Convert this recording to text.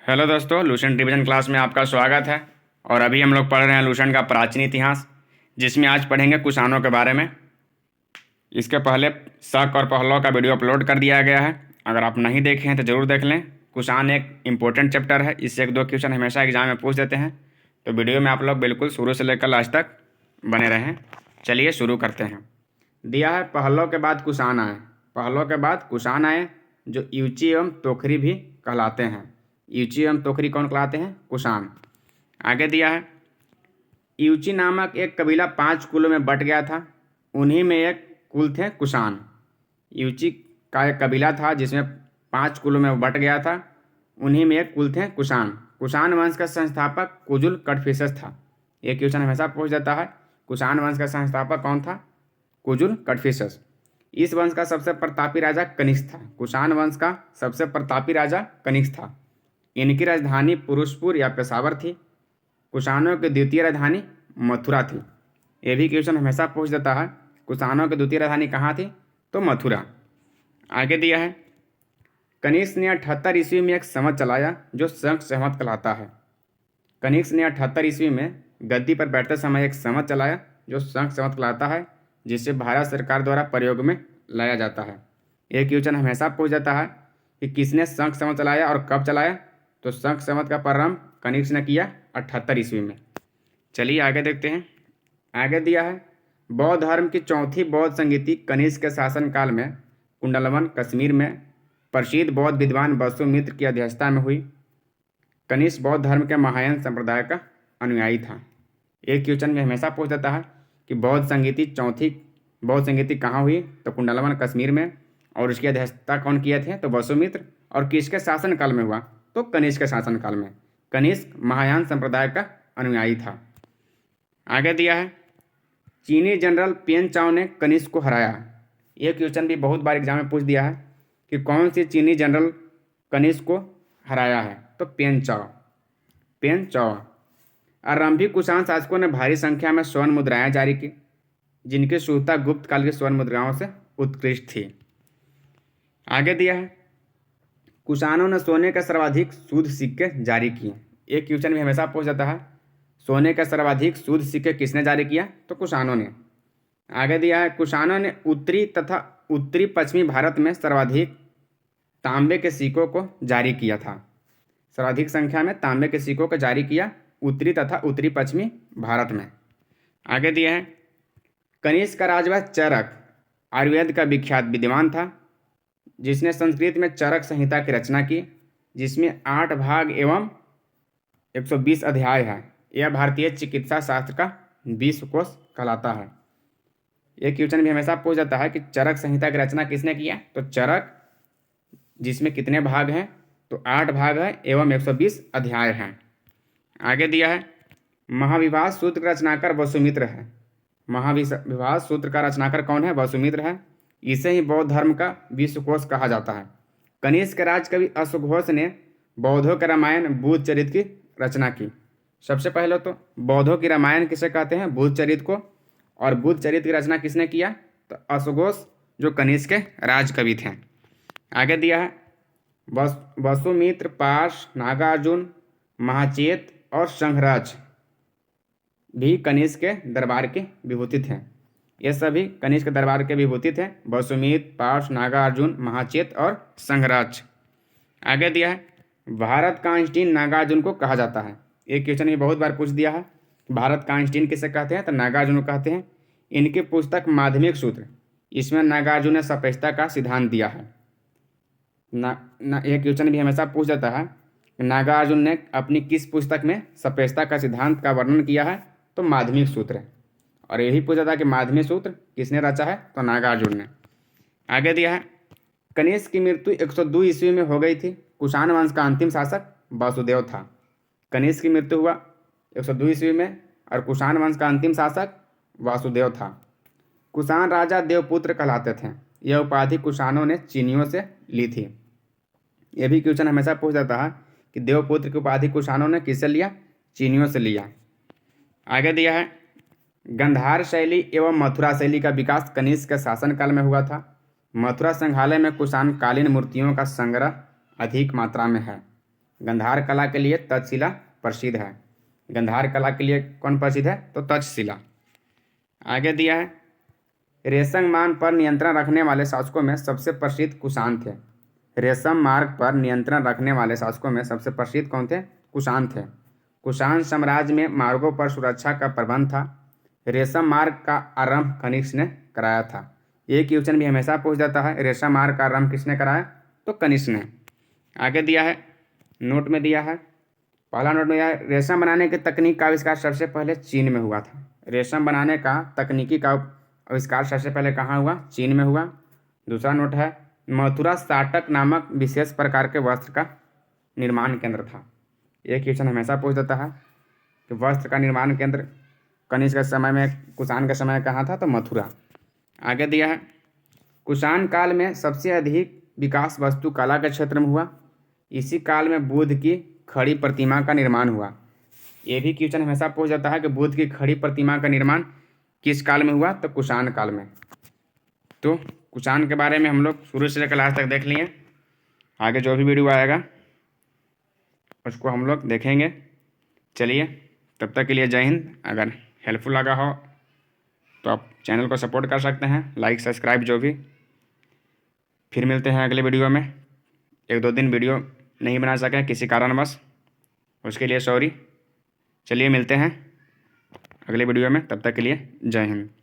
Hello दोस्तों, Lucent revision class में आपका स्वागत है। और अभी हम लोग पढ़ रहे हैं लुसेंट का प्राचीन इतिहास, जिसमें आज पढ़ेंगे कुषाणों के बारे में। इसके पहले शक और पहलव का वीडियो अपलोड कर दिया गया है, अगर आप नहीं देखे हैं तो ज़रूर देख लें। कुषाण एक इम्पोर्टेंट चैप्टर है, इससे एक दो क्वेश्चन हमेशा एग्जाम में पूछ देते हैं, तो वीडियो में आप लोग बिल्कुल शुरू से लेकर लास्ट तक बने रहें। चलिए शुरू करते हैं। दिया है पहलव के बाद कुषाण आए। पहलव के बाद कुषाण आए, जो यूची एवं तोखरी भी कहलाते हैं। यूची एवं तोखरी कौन कहलाते हैं? कुषाण। आगे दिया है यूची नामक एक कबीला 5 कुलों में बट गया था, उन्हीं में एक कुल थे कुषाण। यूची का एक कबीला था जिसमें 5 कुलों में बट गया था, उन्हीं में एक कुल थे कुषाण। कुषाण वंश का संस्थापक कुजुल कड़फिसस था। ये क्वेश्चन हमेशा पूछ जाता है, कुषाण वंश का संस्थापक कौन था? कुजुल कड़फिसस। इस वंश का सबसे प्रतापी राजा कनिष्क था। कुषाण वंश का सबसे प्रतापी राजा कनिष्क था। इनकी राजधानी पुरुषपुर या पेशावर थी। कुषाणों की द्वितीय राजधानी मथुरा थी। ये भी क्वेश्चन हमेशा पूछ देता है, कुषाणों की द्वितीय राजधानी कहाँ थी? तो मथुरा। आगे दिया है कनिष्क ने 78 ईस्वी में एक संवत चलाया जो शंख संवत कहलाता है। कनिष्क ने 78 ईस्वी में गद्दी पर बैठते समय एक संवत चलाया जो शंख संवत कहलाता है, जिसे भारत सरकार द्वारा प्रयोग में लाया जाता है। ये क्वेश्चन हमेशा पूछ जाता है कि किसने शंख संवत चलाया और कब चलाया? तो शंख संवत का प्रारंभ कनिष्क ने किया 78 ईस्वी में। चलिए आगे देखते हैं। आगे दिया है बौद्ध धर्म की चौथी बौद्ध संगीति कनिष्क के शासनकाल में कुंडलवन कश्मीर में प्रसिद्ध बौद्ध विद्वान वसुमित्र की अध्यक्षता में हुई। कनिष्क बौद्ध धर्म के महायान संप्रदाय का अनुयायी था। एक क्वेश्चन में हमेशा पूछ देता है कि चौथी बौद्ध संगीति कहाँ हुई? तो कुंडलवन कश्मीर में। और उसकी अध्यक्षता कौन किए थे? तो वसुमित्र। और किसके शासनकाल में हुआ? तो कनिष्क के शासनकाल में। कनिष्क महायान संप्रदाय का अनुयायी था। आगे दिया है चीनी जनरल पेन चाओ ने कनिष्क को हराया। ये क्वेश्चन भी बहुत बार एग्जाम में पूछ दिया है कि कौन सी चीनी जनरल कनिष्क को हराया है? तो पेन चाओ। आरंभिक कुषाण शासकों ने भारी संख्या में स्वर्ण मुद्राएं जारी की, जिनकी शुद्धता गुप्त काल की स्वर्ण मुद्राओं से उत्कृष्ट थी। आगे दिया है कुषाणों ने सोने के सर्वाधिक शुद्ध सिक्के जारी किए। एक क्वेश्चन भी हमेशा पूछ जाता है, सोने के सर्वाधिक शुद्ध सिक्के किसने जारी किया? तो कुषाणों ने। आगे दिया है कुषाणों ने उत्तरी तथा उत्तरी पश्चिमी भारत में सर्वाधिक तांबे के सिक्कों को जारी किया था। सर्वाधिक संख्या में तांबे के सिक्कों को जारी किया उत्तरी तथा उत्तरी पश्चिमी भारत में। आगे दिया है कनिष्क का राजवंश चरक आयुर्वेद का विख्यात विद्वान था, जिसने संस्कृत में चरक संहिता की रचना की, जिसमें 8 भाग एवं 120 अध्याय है। यह भारतीय चिकित्सा शास्त्र का विश्वकोश कहलाता है। यह क्वेश्चन भी हमेशा पूछ जाता है कि चरक संहिता की रचना किसने किया? तो चरक, जिसमें कितने भाग हैं? तो 8 भाग है एवं 120 अध्याय हैं। आगे दिया है महाविभास सूत्र का रचनाकर वसुमित्र है। महाविभास सूत्र का रचनाकर कौन है? वसुमित्र है। इसे ही बौद्ध धर्म का विश्वकोश कहा जाता है। कनिष्क के राजकवि अश्वघोष ने बौद्धों के रामायण बुद्धचरित की रचना की। सबसे पहले तो बौद्धों की रामायण किसे कहते हैं? बुद्धचरित को। और बुद्धचरित की रचना किसने किया? तो अश्वघोष, जो कनिष्क के राजकवि थे। आगे दिया है वसुमित्र, पार्श, नागार्जुन, महाचेत और संघराज भी कनिष्क के दरबार के विभूति थे। ये सभी कनिष्क दरबार के विभूति थे, वसुमित्र, पार्श, नागार्जुन, महाचेत और संघराज। आगे दिया है भारत का आइंस्टीन नागार्जुन को कहा जाता है। एक क्वेश्चन ये बहुत बार पूछ दिया है, भारत का आइंस्टीन किसे कहते हैं? तो नागार्जुन को कहते हैं। इनकी पुस्तक माध्यमिक सूत्र, इसमें नागार्जुन ने सापेक्षता का सिद्धांत दिया है। एक क्वेश्चन भी हमेशा पूछ जाता है, नागार्जुन ने अपनी किस पुस्तक में सापेक्षता का सिद्धांत का वर्णन किया है? तो माध्यमिक सूत्र। और यही पूछा था कि माध्यमिक सूत्र किसने रचा है? तो नागार्जुन ने। आगे दिया है कनिष्क की मृत्यु 102 ईस्वी में हो गई थी। कुषाण वंश का अंतिम शासक वासुदेव था। कनिष्क की मृत्यु हुआ 102 ईस्वी में और कुषाण वंश का अंतिम शासक वासुदेव था। कुषाण राजा देवपुत्र कहलाते थे। यह उपाधि कुषाणों ने चीनियों से ली थी। यह भी क्वेश्चन हमेशा पूछ जाता है कि देवपुत्र की उपाधि कुषाणों ने किससे लिया? चीनियों से लिया। आगे दिया है गंधार शैली एवं मथुरा शैली का विकास कनिष्क के शासनकाल में हुआ था। मथुरा संग्रहालय में कुषाण कालीन मूर्तियों का संग्रह अधिक मात्रा में है। गंधार कला के लिए तक्षशिला प्रसिद्ध है। गंधार कला के लिए कौन प्रसिद्ध है? तो तक्षशिला। आगे दिया है रेशम मार्ग पर नियंत्रण रखने वाले शासकों में सबसे प्रसिद्ध कुषाण थे। रेशम मार्ग पर नियंत्रण रखने वाले शासकों में सबसे प्रसिद्ध कौन थे? कुषाण थे। कुषाण साम्राज्य में मार्गों पर सुरक्षा का प्रबंध था। रेशम मार्ग का आरंभ कनिष्क ने कराया था। एक क्वेश्चन भी हमेशा पूछ जाता है, रेशम मार्ग का आरंभ किसने कराया? तो कनिष्क ने। आगे दिया है, नोट में दिया है, पहला नोट में दिया है, रेशम बनाने की तकनीक का आविष्कार सबसे पहले चीन में हुआ था। रेशम बनाने का तकनीकी का आविष्कार सबसे पहले कहाँ हुआ? चीन में हुआ। दूसरा नोट है, मथुरा साटक नामक विशेष प्रकार के वस्त्र का निर्माण केंद्र था। एक क्वेश्चन हमेशा पूछ देता है कि वस्त्र का निर्माण केंद्र कनिष्क के समय में, कुषाण के समय कहाँ था? तो मथुरा। आगे दिया है, कुषाण काल में सबसे अधिक विकास वस्तु कला के क्षेत्र में हुआ। इसी काल में बुद्ध की खड़ी प्रतिमा का निर्माण हुआ। ये भी क्वेश्चन हमेशा पूछ जाता है कि बुद्ध की खड़ी प्रतिमा का निर्माण किस काल में हुआ? तो कुषाण काल में। तो कुषाण के बारे में हम लोग शुरू से लेकर लास्ट तक देख लिए। आगे जो भी वीडियो आएगा उसको हम लोग देखेंगे। चलिए, तब तक के लिए जय हिंद। अगर हेल्पफुल लगा हो तो आप चैनल को सपोर्ट कर सकते हैं, लाइक सब्सक्राइब जो भी। फिर मिलते हैं अगले वीडियो में। 1-2 दिन वीडियो नहीं बना सके किसी कारणवश, उसके लिए सॉरी। चलिए मिलते हैं अगले वीडियो में, तब तक के लिए जय हिंद।